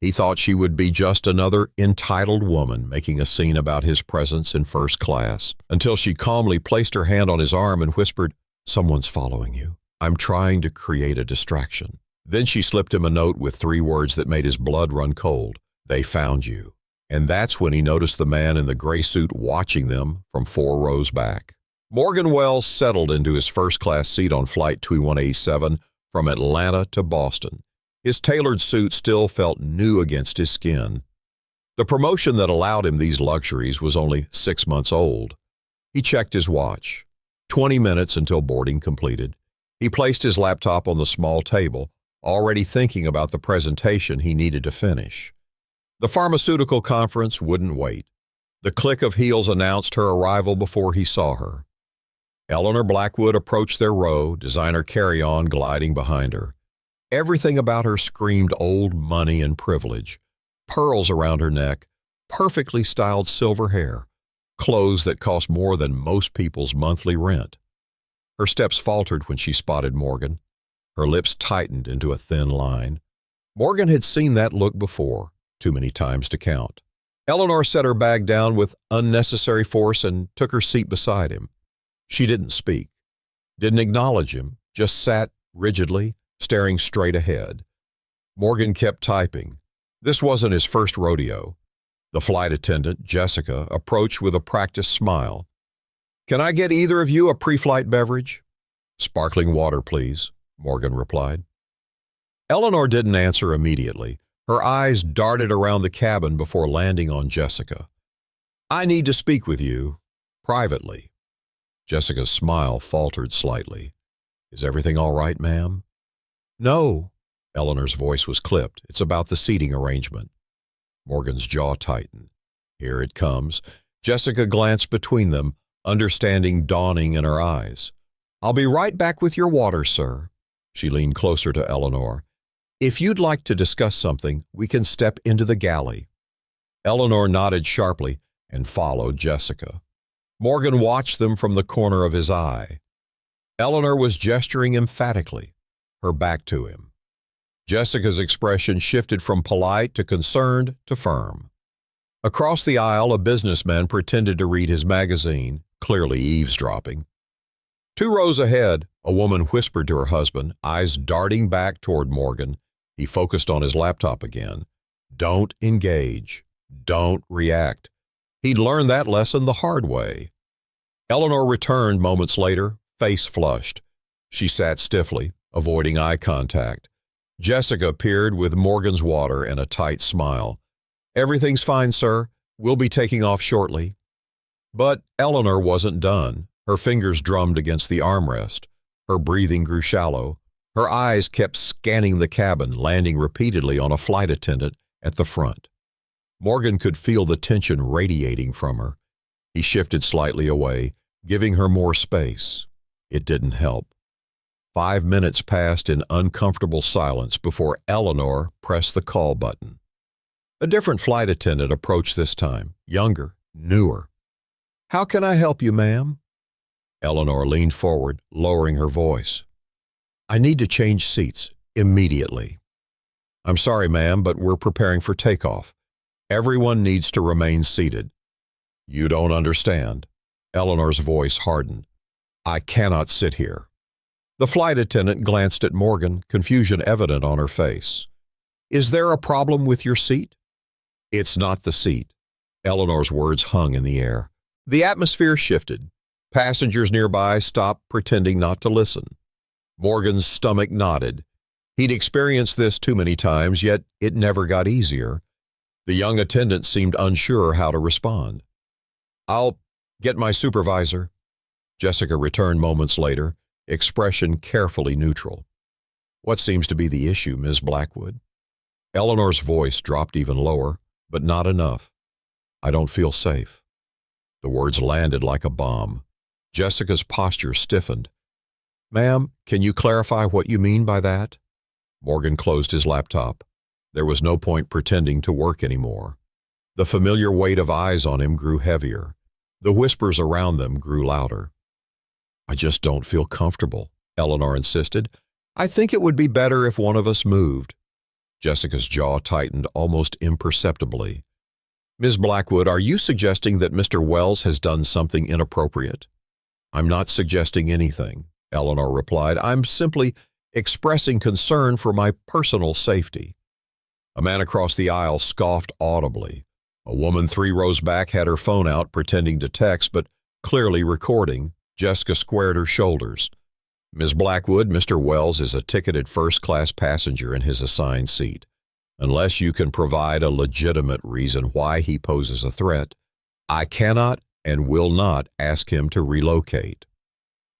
He thought she would be just another entitled woman making a scene about his presence in first class, until she calmly placed her hand on his arm and whispered, "Someone's following you. I'm trying to create a distraction." Then she slipped him a note with 3 words that made his blood run cold. "They found you." And that's when he noticed the man in the gray suit watching them from 4 rows back. Morgan Wells settled into his first-class seat on Flight 2187 from Atlanta to Boston. His tailored suit still felt new against his skin. The promotion that allowed him these luxuries was only 6 months old. He checked his watch. 20 minutes until boarding completed. He placed his laptop on the small table, already thinking about the presentation he needed to finish. The pharmaceutical conference wouldn't wait. The click of heels announced her arrival before he saw her. Eleanor Blackwood approached their row, designer carry-on gliding behind her. Everything about her screamed old money and privilege. Pearls around her neck, perfectly styled silver hair, clothes that cost more than most people's monthly rent. Her steps faltered when she spotted Morgan. Her lips tightened into a thin line. Morgan had seen that look before, too many times to count. Eleanor set her bag down with unnecessary force and took her seat beside him. She didn't speak, didn't acknowledge him, just sat rigidly, staring straight ahead. Morgan kept typing. This wasn't his first rodeo. The flight attendant, Jessica, approached with a practiced smile. "Can I get either of you a pre-flight beverage?" "Sparkling water, please," Morgan replied. Eleanor didn't answer immediately. Her eyes darted around the cabin before landing on Jessica. "I need to speak with you, privately." Jessica's smile faltered slightly. "Is everything all right, ma'am?" "No." Eleanor's voice was clipped. "It's about the seating arrangement." Morgan's jaw tightened. "Here it comes." Jessica glanced between them, understanding dawning in her eyes. "I'll be right back with your water, sir." She leaned closer to Eleanor. "If you'd like to discuss something, we can step into the galley." Eleanor nodded sharply and followed Jessica. Morgan watched them from the corner of his eye. Eleanor was gesturing emphatically, her back to him. Jessica's expression shifted from polite to concerned to firm. Across the aisle, a businessman pretended to read his magazine, clearly eavesdropping. 2 rows ahead, a woman whispered to her husband, eyes darting back toward Morgan. He focused on his laptop again. Don't engage. Don't react. He'd learned that lesson the hard way. Eleanor returned moments later, face flushed. She sat stiffly, avoiding eye contact. Jessica appeared with Morgan's water and a tight smile. "Everything's fine, sir. We'll be taking off shortly." But Eleanor wasn't done. Her fingers drummed against the armrest. Her breathing grew shallow. Her eyes kept scanning the cabin, landing repeatedly on a flight attendant at the front. Morgan could feel the tension radiating from her. He shifted slightly away, giving her more space. It didn't help. 5 minutes passed in uncomfortable silence before Eleanor pressed the call button. A different flight attendant approached this time, younger, newer. "How can I help you, ma'am?" Eleanor leaned forward, lowering her voice. "I need to change seats, immediately." "I'm sorry, ma'am, but we're preparing for takeoff. Everyone needs to remain seated." "You don't understand." Eleanor's voice hardened. "I cannot sit here." The flight attendant glanced at Morgan, confusion evident on her face. "Is there a problem with your seat?" "It's not the seat." Eleanor's words hung in the air. The atmosphere shifted. Passengers nearby stopped pretending not to listen. Morgan's stomach knotted. He'd experienced this too many times, yet it never got easier. The young attendant seemed unsure how to respond. "I'll get my supervisor." Jessica returned moments later, expression carefully neutral. "What seems to be the issue, Ms. Blackwood?" Eleanor's voice dropped even lower, but not enough. "I don't feel safe." The words landed like a bomb. Jessica's posture stiffened. "Ma'am, can you clarify what you mean by that?" Morgan closed his laptop. There was no point pretending to work anymore. The familiar weight of eyes on him grew heavier. The whispers around them grew louder. "I just don't feel comfortable," Eleanor insisted. "I think it would be better if one of us moved." Jessica's jaw tightened almost imperceptibly. Ms. Blackwood, are you suggesting that Mr. Wells has done something inappropriate? I'm not suggesting anything, Eleanor replied. I'm simply expressing concern for my personal safety. A man across the aisle scoffed audibly. A woman 3 rows back had her phone out, pretending to text, but clearly recording. Jessica squared her shoulders. Ms. Blackwood, Mr. Wells is a ticketed first-class passenger in his assigned seat. Unless you can provide a legitimate reason why he poses a threat, I cannot and will not ask him to relocate.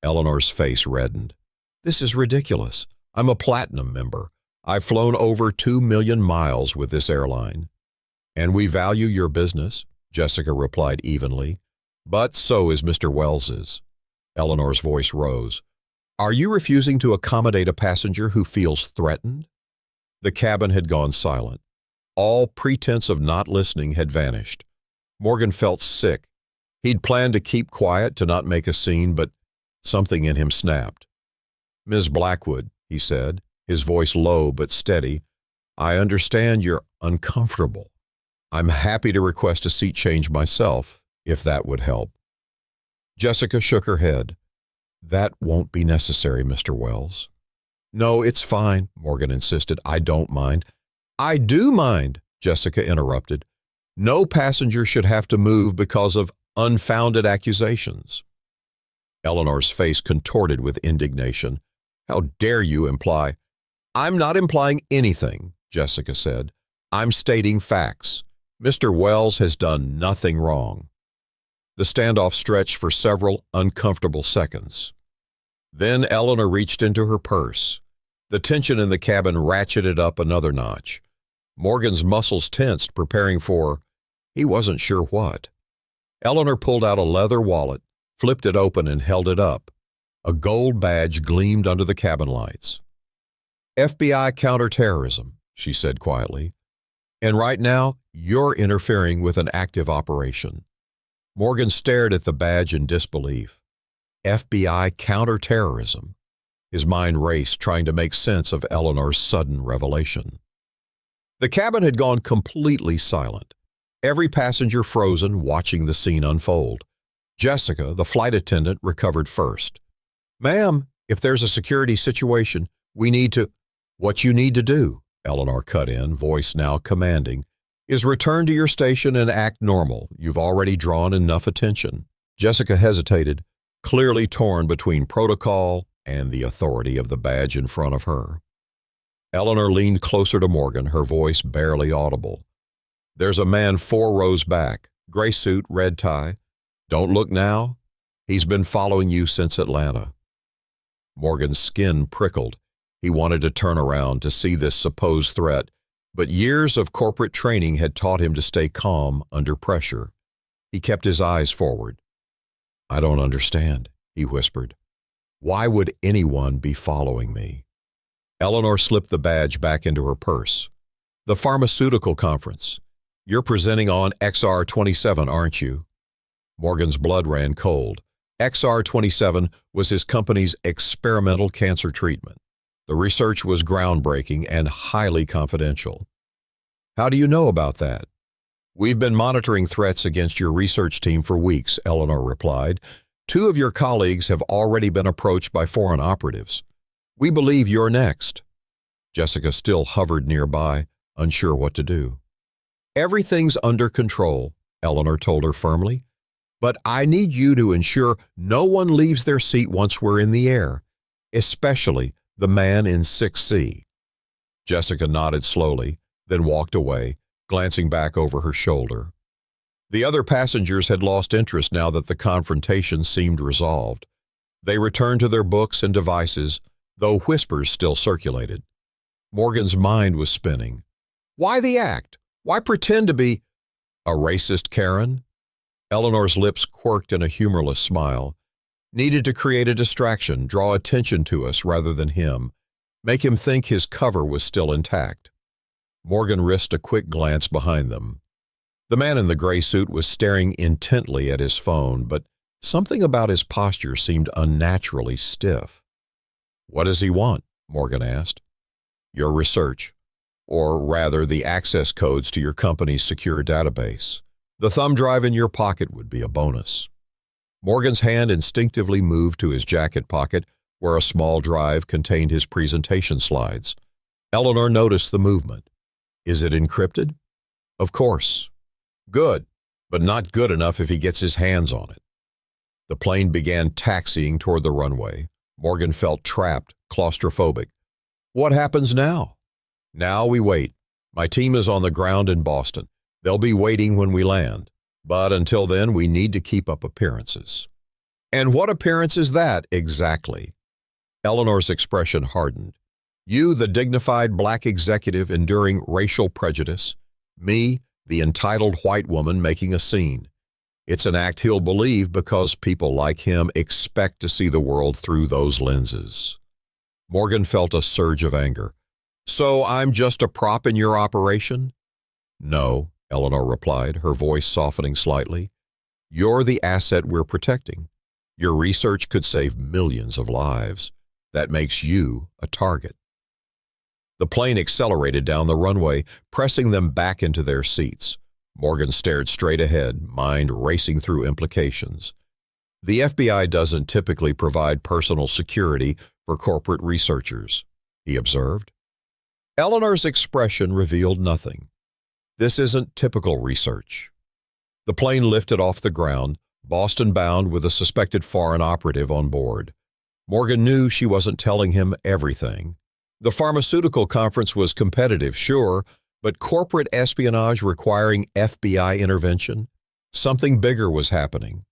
Eleanor's face reddened. This is ridiculous. I'm a platinum member. I've flown over 2 million miles with this airline. And we value your business, Jessica replied evenly. But so is Mr. Wells's. Eleanor's voice rose. Are you refusing to accommodate a passenger who feels threatened? The cabin had gone silent. All pretense of not listening had vanished. Morgan felt sick. He'd planned to keep quiet, to not make a scene, but something in him snapped. Ms. Blackwood, he said, his voice low but steady, I understand you're uncomfortable. I'm happy to request a seat change myself, if that would help. Jessica shook her head. That won't be necessary, Mr. Wells. No, it's fine, Morgan insisted. I don't mind. I do mind, Jessica interrupted. No passenger should have to move because of unfounded accusations. Eleanor's face contorted with indignation. How dare you imply? I'm not implying anything, Jessica said. I'm stating facts. Mr. Wells has done nothing wrong. The standoff stretched for several uncomfortable seconds. Then Eleanor reached into her purse. The tension in the cabin ratcheted up another notch. Morgan's muscles tensed, preparing for, he wasn't sure what. Eleanor pulled out a leather wallet, flipped it open, and held it up. A gold badge gleamed under the cabin lights. FBI counterterrorism, she said quietly. And right now, you're interfering with an active operation. Morgan stared at the badge in disbelief. FBI counterterrorism. His mind raced, trying to make sense of Eleanor's sudden revelation. The cabin had gone completely silent. Every passenger frozen, watching the scene unfold. Jessica, the flight attendant, recovered first. Ma'am, if there's a security situation, we need to— What you need to do, Eleanor cut in, voice now commanding, is return to your station and act normal. You've already drawn enough attention. Jessica hesitated, clearly torn between protocol and the authority of the badge in front of her. Eleanor leaned closer to Morgan, her voice barely audible. There's a man 4 rows back, gray suit, red tie. Don't look now. He's been following you since Atlanta. Morgan's skin prickled. He wanted to turn around to see this supposed threat, but years of corporate training had taught him to stay calm under pressure. He kept his eyes forward. I don't understand, he whispered. Why would anyone be following me? Eleanor slipped the badge back into her purse. The pharmaceutical conference. You're presenting on XR27, aren't you? Morgan's blood ran cold. XR27 was his company's experimental cancer treatment. The research was groundbreaking and highly confidential. How do you know about that? We've been monitoring threats against your research team for weeks, Eleanor replied. 2 of your colleagues have already been approached by foreign operatives. We believe you're next. Jessica still hovered nearby, unsure what to do. Everything's under control, Eleanor told her firmly. But I need you to ensure no one leaves their seat once we're in the air, especially the man in 6C. Jessica nodded slowly, then walked away, glancing back over her shoulder. The other passengers had lost interest now that the confrontation seemed resolved. They returned to their books and devices, though whispers still circulated. Morgan's mind was spinning. Why the act? Why pretend to be a racist Karen? Eleanor's lips quirked in a humorless smile. Needed to create a distraction, draw attention to us rather than him, make him think his cover was still intact. Morgan risked a quick glance behind them. The man in the gray suit was staring intently at his phone, but something about his posture seemed unnaturally stiff. What does he want? Morgan asked. Your research. or rather the access codes to your company's secure database. The thumb drive in your pocket would be a bonus. Morgan's hand instinctively moved to his jacket pocket, where a small drive contained his presentation slides. Eleanor noticed the movement. Is it encrypted? Of course. Good, but not good enough if he gets his hands on it. The plane began taxiing toward the runway. Morgan felt trapped, claustrophobic. What happens now? Now we wait. My team is on the ground in Boston. They'll be waiting when we land. But until then, we need to keep up appearances. And what appearance is that exactly? Eleanor's expression hardened. You, the dignified black executive enduring racial prejudice. Me, the entitled white woman making a scene. It's an act he'll believe because people like him expect to see the world through those lenses. Morgan felt a surge of anger. So I'm just a prop in your operation? No, Eleanor replied, her voice softening slightly. You're the asset we're protecting. Your research could save millions of lives. That makes you a target. The plane accelerated down the runway, pressing them back into their seats. Morgan stared straight ahead, mind racing through implications. The FBI doesn't typically provide personal security for corporate researchers, he observed. Eleanor's expression revealed nothing. This isn't typical research. The plane lifted off the ground, Boston-bound with a suspected foreign operative on board. Morgan knew she wasn't telling him everything. The pharmaceutical conference was competitive, sure, but corporate espionage requiring FBI intervention? Something bigger was happening.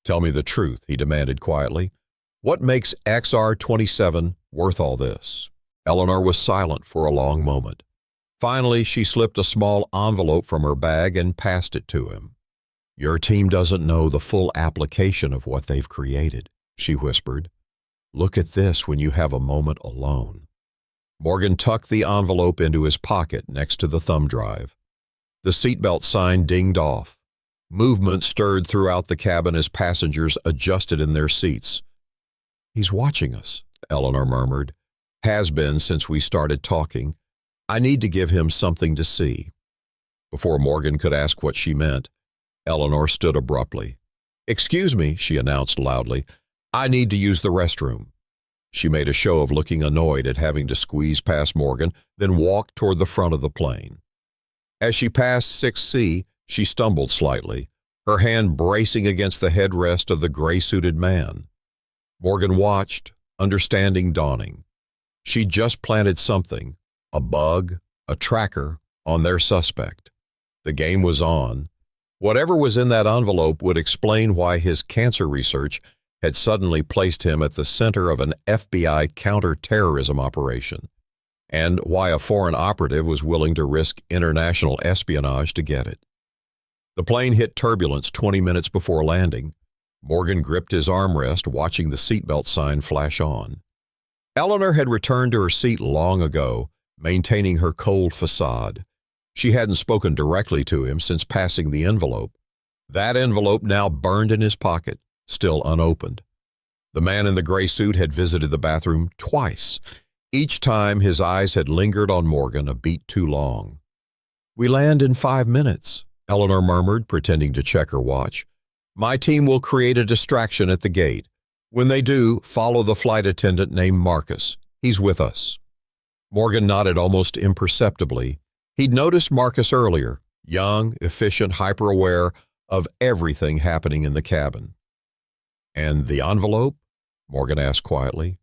Tell me the truth, he demanded quietly. What makes XR-27 worth all this? Eleanor was silent for a long moment. Finally, she slipped a small envelope from her bag and passed it to him. Your team doesn't know the full application of what they've created, she whispered. Look at this when you have a moment alone. Morgan tucked the envelope into his pocket next to the thumb drive. The seatbelt sign dinged off. Movement stirred throughout the cabin as passengers adjusted in their seats. He's watching us, Eleanor murmured. Has been since we started talking. I need to give him something to see. Before Morgan could ask what she meant, Eleanor stood abruptly. Excuse me, she announced loudly. I need to use the restroom. She made a show of looking annoyed at having to squeeze past Morgan, then walked toward the front of the plane. As she passed 6C, she stumbled slightly, her hand bracing against the headrest of the gray-suited man. Morgan watched, understanding dawning. She'd just planted something, a bug, a tracker, on their suspect. The game was on. Whatever was in that envelope would explain why his cancer research had suddenly placed him at the center of an FBI counter-terrorism operation, and why a foreign operative was willing to risk international espionage to get it. The plane hit turbulence 20 minutes before landing. Morgan gripped his armrest, watching the seatbelt sign flash on. Eleanor had returned to her seat long ago, maintaining her cold facade. She hadn't spoken directly to him since passing the envelope. That envelope now burned in his pocket, still unopened. The man in the gray suit had visited the bathroom twice. Each time his eyes had lingered on Morgan a beat too long. We land in 5 minutes, Eleanor murmured, pretending to check her watch. My team will create a distraction at the gate. When they do, follow the flight attendant named Marcus. He's with us. Morgan nodded almost imperceptibly. He'd noticed Marcus earlier, young, efficient, hyper-aware of everything happening in the cabin. And the envelope? Morgan asked quietly.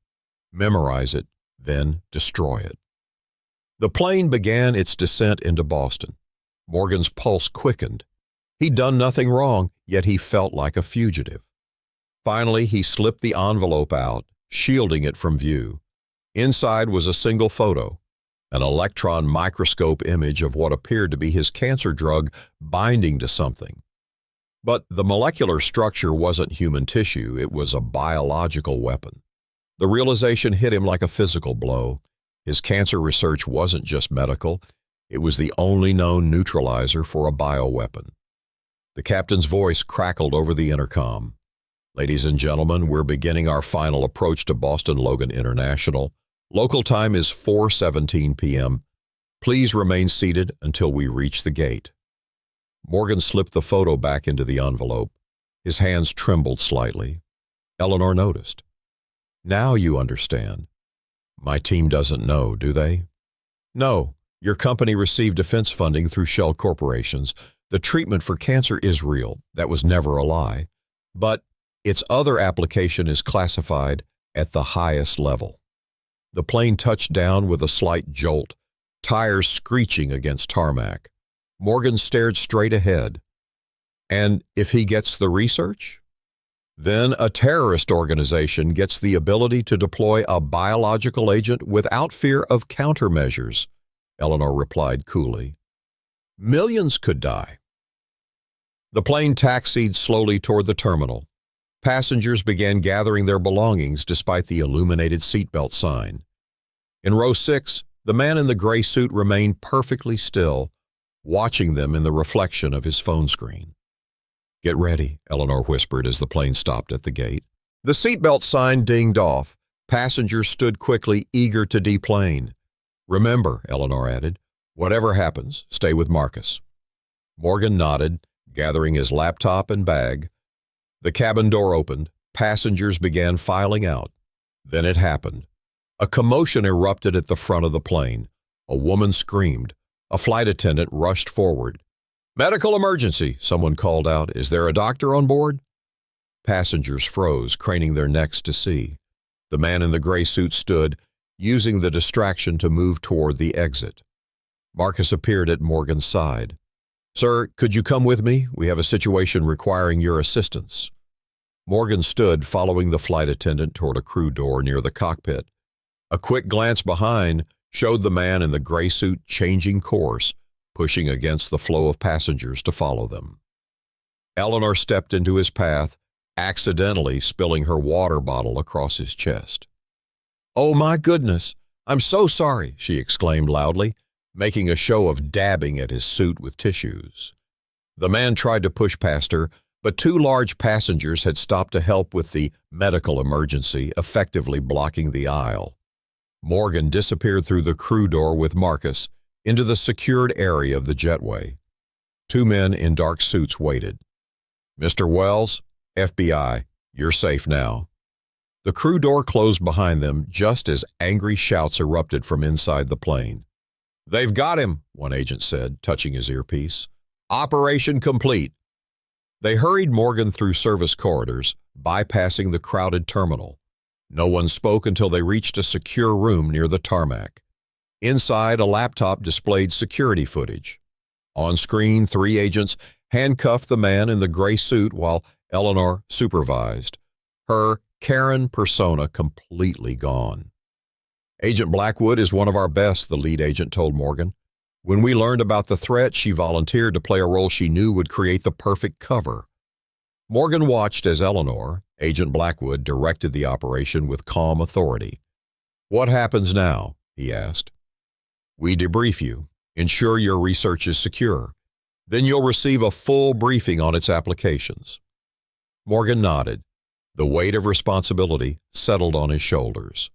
Memorize it, then destroy it. The plane began its descent into Boston. Morgan's pulse quickened. He'd done nothing wrong, yet he felt like a fugitive. Finally, he slipped the envelope out, shielding it from view. Inside was a single photo, an electron microscope image of what appeared to be his cancer drug binding to something. But the molecular structure wasn't human tissue, it was a biological weapon. The realization hit him like a physical blow. His cancer research wasn't just medical, it was the only known neutralizer for a bioweapon. The captain's voice crackled over the intercom. Ladies and gentlemen, we're beginning our final approach to Boston Logan International. Local time is 4:17 p.m. Please remain seated until we reach the gate. Morgan slipped the photo back into the envelope. His hands trembled slightly. Eleanor noticed. Now you understand. My team doesn't know, do they? No, your company received defense funding through shell corporations. The treatment for cancer is real. That was never a lie. But its other application is classified at the highest level. The plane touched down with a slight jolt, tires screeching against tarmac. Morgan stared straight ahead. And if he gets the research? Then a terrorist organization gets the ability to deploy a biological agent without fear of countermeasures, Eleanor replied coolly. Millions could die. The plane taxied slowly toward the terminal. Passengers began gathering their belongings despite the illuminated seatbelt sign. In row 6, the man in the gray suit remained perfectly still, watching them in the reflection of his phone screen. Get ready, Eleanor whispered as the plane stopped at the gate. The seatbelt sign dinged off. Passengers stood quickly, eager to deplane. Remember, Eleanor added, whatever happens, stay with Marcus. Morgan nodded, gathering his laptop and bag. The cabin door opened. Passengers began filing out. Then it happened. A commotion erupted at the front of the plane. A woman screamed. A flight attendant rushed forward. Medical emergency, someone called out. Is there a doctor on board? Passengers froze, craning their necks to see. The man in the gray suit stood, using the distraction to move toward the exit. Marcus appeared at Morgan's side. Sir, could you come with me? We have a situation requiring your assistance. Morgan stood, following the flight attendant toward a crew door near the cockpit. A quick glance behind showed the man in the gray suit changing course, pushing against the flow of passengers to follow them. Eleanor stepped into his path, accidentally spilling her water bottle across his chest. Oh my goodness, I'm so sorry, she exclaimed loudly, making a show of dabbing at his suit with tissues. The man tried to push past her, but 2 large passengers had stopped to help with the medical emergency, effectively blocking the aisle. Morgan disappeared through the crew door with Marcus into the secured area of the jetway. 2 men in dark suits waited. Mr. Wells, FBI, you're safe now. The crew door closed behind them just as angry shouts erupted from inside the plane. They've got him, one agent said, touching his earpiece. Operation complete. They hurried Morgan through service corridors, bypassing the crowded terminal. No one spoke until they reached a secure room near the tarmac. Inside, a laptop displayed security footage. On screen, 3 agents handcuffed the man in the gray suit while Eleanor supervised, her Karen persona completely gone. Agent Blackwood is one of our best, the lead agent told Morgan. When we learned about the threat, she volunteered to play a role she knew would create the perfect cover. Morgan watched as Eleanor, Agent Blackwood, directed the operation with calm authority. What happens now? He asked. We debrief you, ensure your research is secure. Then you'll receive a full briefing on its applications. Morgan nodded. The weight of responsibility settled on his shoulders.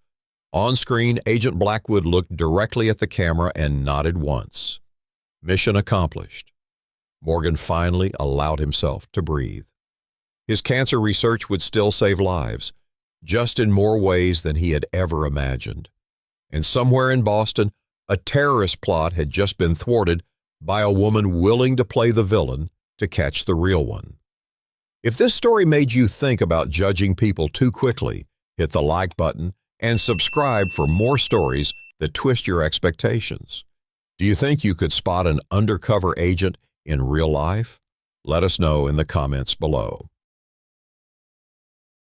On screen, Agent Blackwood looked directly at the camera and nodded once. Mission accomplished. Morgan finally allowed himself to breathe. His cancer research would still save lives, just in more ways than he had ever imagined. And somewhere in Boston, a terrorist plot had just been thwarted by a woman willing to play the villain to catch the real one. If this story made you think about judging people too quickly, hit the like button and subscribe for more stories that twist your expectations. Do you think you could spot an undercover agent in real life? Let us know in the comments below.